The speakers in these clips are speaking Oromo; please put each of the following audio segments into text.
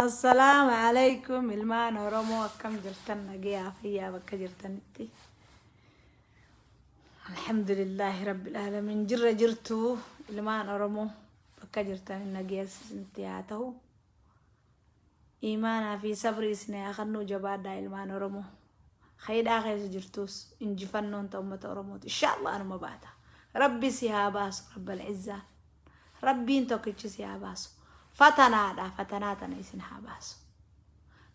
السلام عليكم المان ورمو كم جرتن نجيا فيا بك جرتنتي. الحمد لله رب العالمين جرتو المان ورمو بك جرتن نجيا سنتياته إيمانا في صبر سنة أخنو جباد المان ورمو خير آخر جرتوس إن جفنون تومة ورموت إن شاء الله أنا مباتا ربي سياباس رب العزة ربي انتو كتش سياباسو فتناتنا يسن حباسو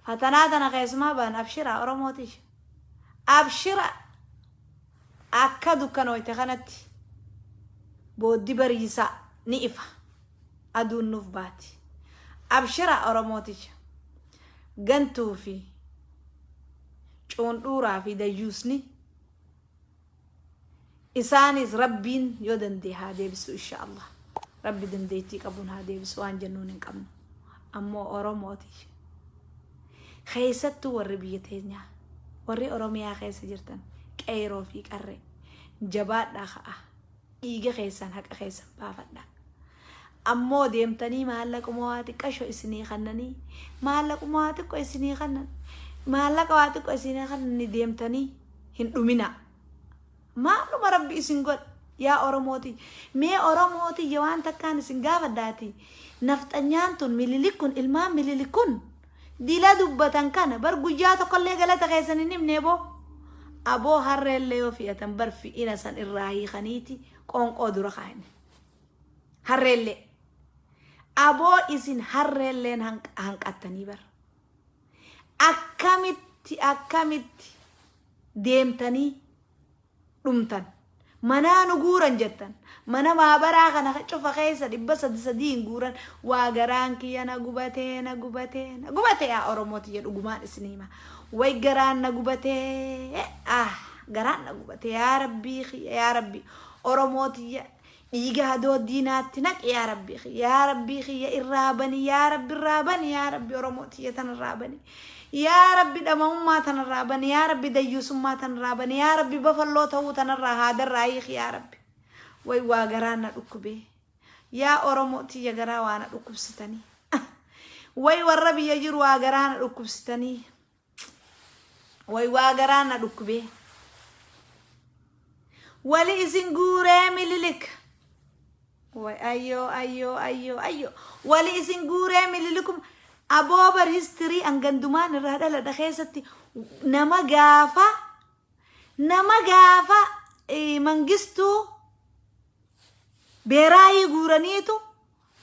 فتناتنا قيسما بان أبشرة أرموتيش أبشرة أكدو كانوا يتغنتي بودي بريسا نئفة أدو النفباتي أبشرة أرموتيش قنتو في شون دورا في ديوسني إسانيس ربين يودن دي هادي بسو إن شاء الله ربي دنديتي قبون هادي بسوان جنون قمو أمو أرموتي خيستو وربيتين وري أرميا خيس جرتن كيرو فيك أري جبات داخا إيجي خيسان حق خيسان بافدا أمو ديمتني مالك مواتك أشو إسني خنني مالك مواتك إسني خنن مالك واتك إسني خنن ديمتني هندومنا ما ربي إسنقل يا أرموتي مي أرموتي يوان تكان سنجافة داتي نفتنيانتون مليليكون المام مليليكون دي لا دبتان كان برقجاتو قل لي قلت غيسانيني منيبو أبو هر اللي يوفي أتنبر في إنسان الراهي خنيتي قون قدر خاين هر اللي أبو إسن هر اللي هنك أتنيبر أكامت ديمتني رمتن mana nuguran jettan mana maabara kana cufa keessa dibba sadii guuran waa garaan kiyya na gubate ya oromoti jedhu gumaan isniima way garaan na gubate garaan na gubate ya rabbi oromoti dhiiga hadoo diinaatti naq ya rabbi ya irraabani ya rabbi oromoti tan raabani يا ربي دمهم ما تنرابني يا ربي ديوس ما تنرابني يا ربي بفلو تو تنرى هذا الرايخ يا ربي وي واغرانا دكبي يا اورموتي يا غرا وانا دكبستني وي وربي يجر واغرانا دكبستني وي واغرانا دكبي ولي سنغوري مللك وي ايو ولي سنغوري مللكم أبوبر هيستري أنجندمان الرهدة لدخيستي نما جافا منجستو بيراي غورانيتو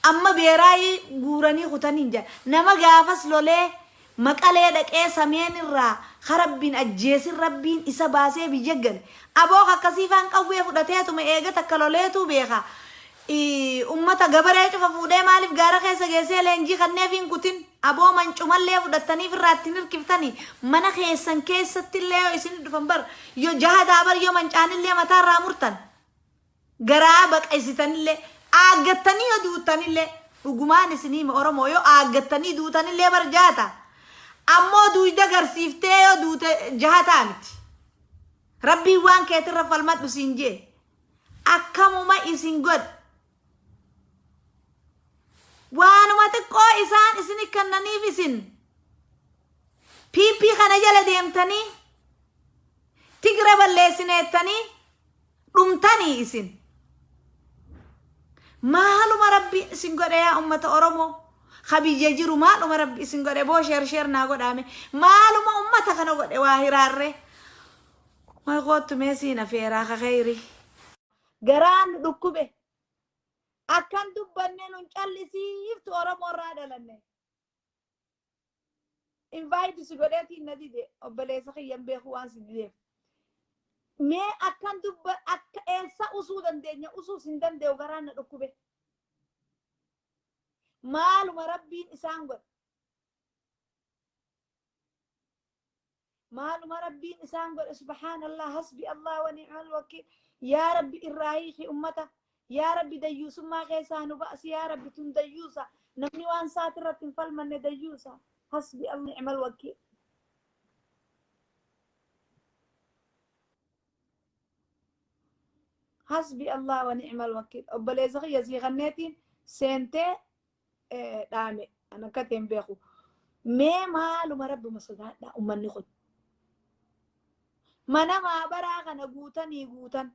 أما بيراي غوراني خطانينجا نما جافا سلولي مقالي دك سمين الرا خربين أجيس ربين إسا باسي بيجغل أبوخا كسيفان قوية فدتيتو ميغة تكالوليتو بيخا ummata gabaree cufa fuudhee maaliif gaara keessa geessee leenjii kanneen fiin kutin aboo mancumallee fudhattanii firraattiin hirkiftanii mana keessan keessatti illee isin dhufan bar yoo jahadaa bar yoo mancaanillee mataarraa murtan garaa baqaysitanillee aaggattanii yoo duutanillee dhugumaan isinii oromoo yoo aaggattanii duutanillee bar jaata ammoo duuda garsiiftee yoo duute jahataa miti rabbii waan keetirra falmadhu siin jee akkamuma isin god وانما تقو إسان إسني كنني فيسن بي خنجل ديمتني تقرب اللي سنتني رمتني إسن مالو مربي إسن قد يا أمة أرمو خبي يجيرو مالو مربي إسن قد بو شير ناقود آمي مالو ما أمة خنو قد واهرار ما قوت ميسينا في راخ خيري قران دكوبه أكان دبنا ننشل سيف تورم ورادة لنا invite سيقولاتي النادي ده أبليس خيام بيخوان سيدي ما أكان دب إنسا أسودن دنيا أسودن ده وقرانا ركوبه مال مربين إسانغر مال مربين إسانغر سبحان الله حسبي الله ونعم الوكيل يا ربي الرايخي أمته يا ربي ديوس ما غيسانو بأس يا ربي تم ديوسا نمني وان ساترة فالمن ديوسا حسبي الله نعم الوكيل حسبي الله ونعم الوكيل أبليزغي يزي غنيتين سنتي دامي أنا كتن بيخو mee maaluma rabbuma sodaadha ummanni kun mana maabaraa kana guutanii guutan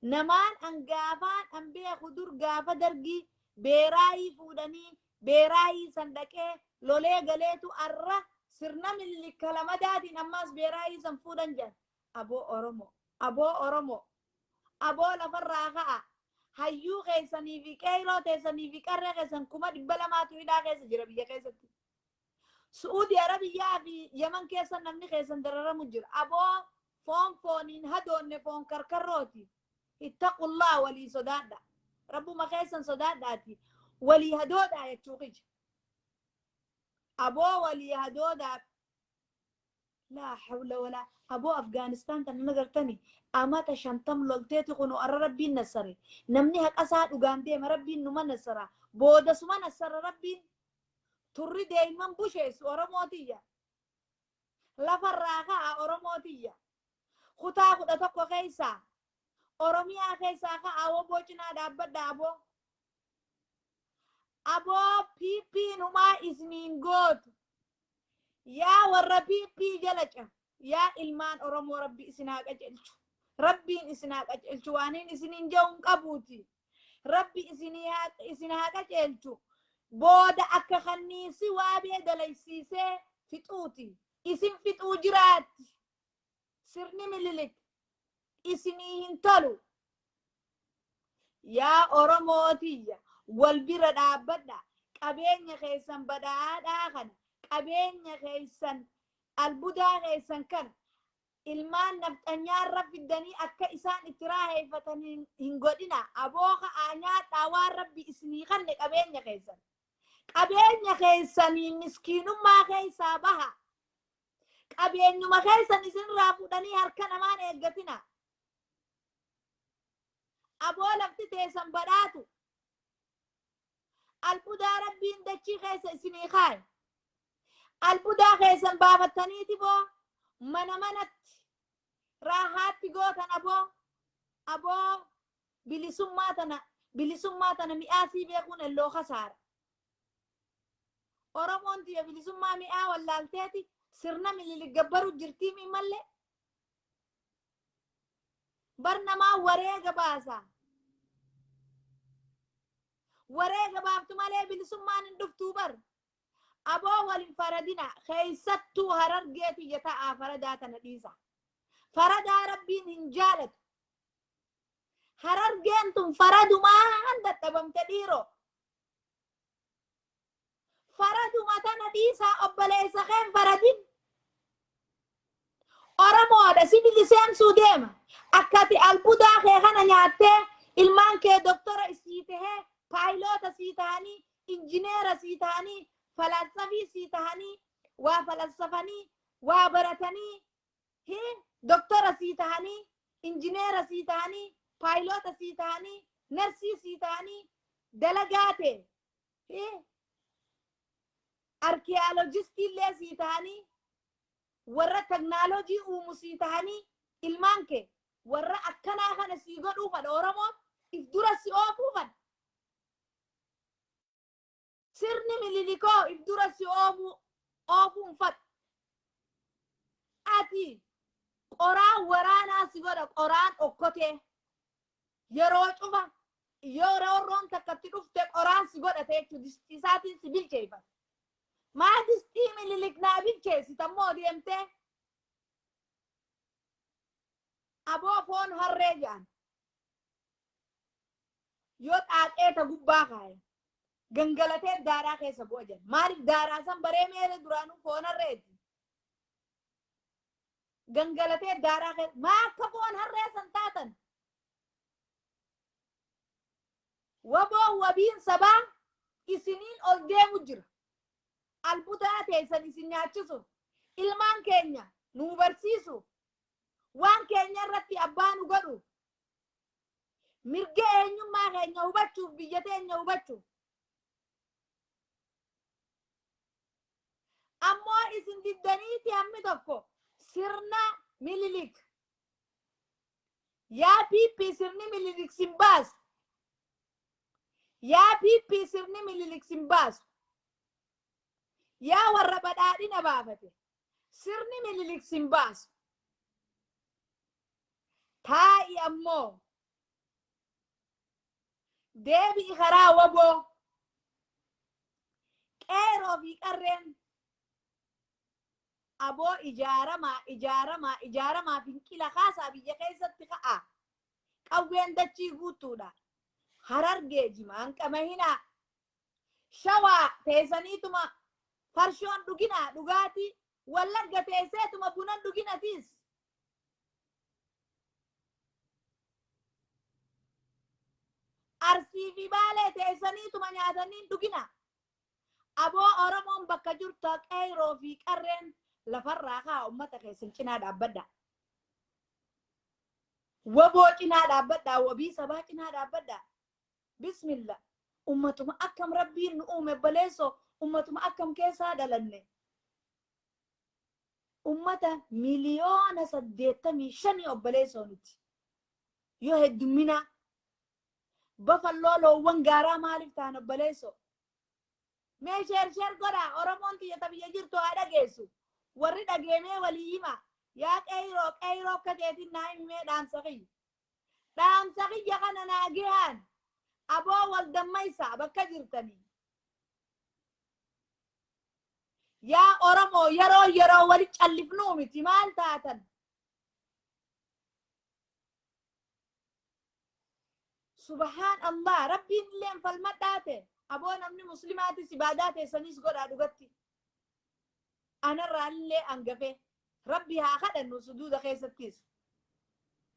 namaan angaafaan an beeku dur gaafa dargii beeraayii fuudhanii beeraayii san dhaqee lolee galeetu arra sirna Minilik lamadaatiin ammas beeraayii san fuudhan jedhan aboo oromoo aboo lafarraa ka'a hayyuu keessanii fi qeyroo teessanii fi qarree keessan 200,000 hidhaa keessa jira biyya keessatti Suudi Arabiyaa fi Yaman keessa namni keessan dararamu jira aboo fooniin hadoonne foon karkarrooti ittaqullah walii sodaadha rabbuma keessan sodaadhaati walii hadoodha jechuu qija aboo walii hadoodha laa hawla walaa aboo Afgaanistaan tan nagartani amata 50 lolteeti kunu arra rabbiin nassare namni haqasaa dhugaan deema rabbiin numa nassara booda suma nassara rabbiin turri deeman busheessu oromootiyya lafarraa ka'a oromootiyya kutaa 11 keessaa oromiyaa keessaa ka'a woboo cinaa dhaabbadha aboo piippiin humaa isniin gootu yaa warra piippii jalaca yaa ilmaan oromoo rabbi isinaa qacelchu rabbiin isinaa qacelchu waaniin isiniin ja'uun qabuuti rabbi isinaa qacelchu booda akka kanniisi waabee dalaysiisee fixuuti isin fixuu jiraatti sirni Minilik isinii hin tolu yaa oromootiyya wal bira dhaabbadha qabeenya keessan badhaadhaa kana qabeenya keessan albudaa keessan kana ilmaan nafxanyaarra fiddanii akka isaan itti raaheeffatan hin godhina abooka aanyaadhaa waan rabbi isinii kanne qabeenya keessanii miskiinummaa keessaa baha qabeenyuma keessan isinirraa fuudhanii harka namaan eeggatina aboo lafti teessan badhaatu albudaa rabbiin dachii keessa isinii kaaye albudaa keessan baafattaniiti boo mana manatti raahaatti gootan aboo bilisummaa tana mi'aasii beekuun elloo kasaara oromoon tiya bilisummaa mi'aa wallaalteeti sirna Minilik gabbaru jirtii mi mallee bar namaa wareega baasa wareega baaftu malee bilisummaan hin dhuftuu bar aboo walin faradina keessattuu harargeeti jataa faradaa tana dhiisa faradaa rabbiin hin jaalatu harargeen tun faradumaan dadhabamte dhiiroo faraduma tana dhiisaa obboleessa keen faradin oromoodha si biliseensuu deema akkati albudaa kee kana nyaattee ilmaan kee doktora isii tahee paayiloota sii tahanii injineera sii tahanii falasafii sii tahanii waa falasafanii waa baratanii doktora sii tahanii injineera sii tahanii paayiloota sii tahanii narsii sii tahanii dalagaate arkeolojistii illee sii tahanii warra teknoolojii uumu sii tahanii ilmaan kee warra akkanaa kana sii godhuufan oromoo if dura si oofuufan sirni Minilikoo if dura si oofuun fad ati qoraan waraanaa si godha qoraan okkotee yeroo cufa yeroo roon takkatti dhufte qoraan si godhate jechuudha isaatiin si bilcheeffata maadistii Minilik naa bilcheessitammoo deemtee aboo foon harree jedhan yoo xaaqeeta gubbaa kaaye gangalatee daaraa keessa bu'a jedhan maaliif daaraa san baree meere duraanuu foon harreeti gangalatee daaraa keessa maa akka foon harree san taatan waboo wabiin sabaa isiniin ol deemu jira albudaa teessan isin nyaachisu ilmaan keenya nuu barsiisu waan keenya irratti abbaa nu godhu mirga eenyummaa keenya hubachuuf biyya teenya hubachuuf ammoo isin diddaniiti hammi tokko sirna Minilik yaa piippi sirni Minilik sin baasu yaa piippi sirni Minilik sin baasu yaa warra badhaadhina baafate sirni mililiksin baasu taa'i ammoo deebi'i karaa waboo qeeroo fi qarreen aboo ijaaramaa finqila kaasaa biyya keessatti ka'a qawween dachii guutuudha Harargee jimaan qamahinaa shawaa teessaniituma farshoon dhuginaa dhugaatii wallagga teesseetuma bunan dhuginatiis arsii fi baalee teessaniituma nyaataniin dhugina aboo oromoon bakka jirtu qeeroo fi qarreen lafarraa kaa ummata keessan cinaa dhaabbadha waboo cinaa dhaabbadha wabii sabaa cinaa dhaabbadha bismillah ummatuma akkam rabbiin nu uume baleeso ummatuma akkam keessaa dhalanne ummata miliyoona 85 obbaleesoo nuti yoo heddumina bafallooloowwan gaaraa maaliif ta'an obbaleesoo mee sheer godhaa oromoon xiyya biyya jirtu haa dhageessu warri dhageemee walii hima yaa qeyroo akka keetiin naa himee dhaamsa kiyya kana naa gahaan aboo wal dammaysaa bakka jirtanii yaa oromoo yeroo wali callifnuu miti maal taatan subhaan allah rabbiin illeen falmadhaate aboo namni muslimaatis ibaadaa teessanis godhaa dhugatti anarraa illee angafe rabbi haa kadhannu sujuuda keessattis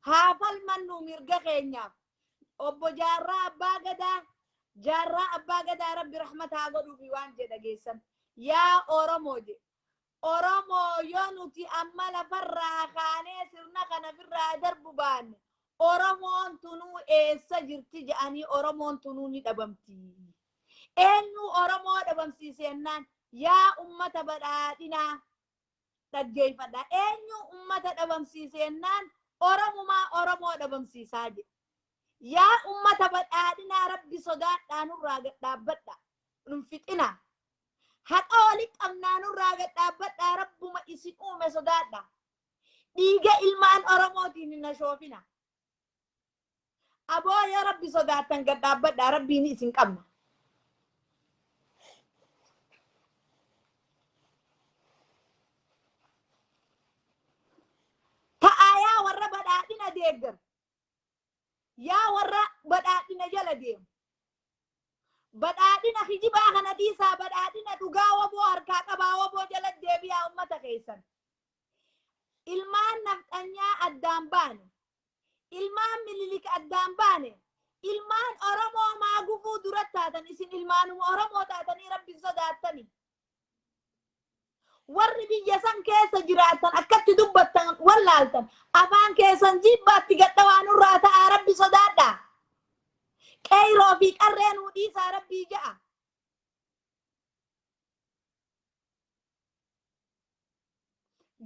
haa falmannu mirga keenyaaf obbo jaarraa abbaa gadaa rabbi rahmataa godhuufi waan jedha geessan yaa oromoo yoo nuti amma lafarraa kaanee sirna kana firraa darbu baanne oromoon tunuu eessa jirti jedhanii oromoon tunuu ni dhabamti eenyu oromoo dhabamsiisennaan yaa ummata badhaadhinaa dhaggeeffadha eenyu ummata dhabamsiisennaan oromoo dhabamsiisaa jedhe yaa ummata badhaadhinaa rabbi sodaadhaa nurraa gadhaabbadha nun fixina haqa wali qabnaa nurraa gadhaabbadha rabbuma isin uume sodaadha dhiiga ilmaan oromootiin hin ashoofina aboo yoo rabbi sodaattan gadhaabbadha rabbiin isin qabna ta'aa warra badhaadhina deeggar yaa warra badhaadhina jala deemu badhaadhina hijibaa kana dhiisaa badhaadhina dhugaa waboo harkaa qabaa waboo jala deebi'aa ummata keessan ilmaan nafxanyaa addaan baane ilmaan mililik addaan baane ilmaan oromoo maa gufuu duratti taatan isin ilmaanuma oromoo taatanii rabbi sodaattanii warri biyya san keessa jiraatan akkatti dubbattan wallaaltan afaan keessan jibbaatti gadhawaa nurraa ta'aa rabbi sodaadhaa qeyroo fi qarreenuu dhiisaa rabbii ja'a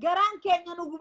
garaan keenya nu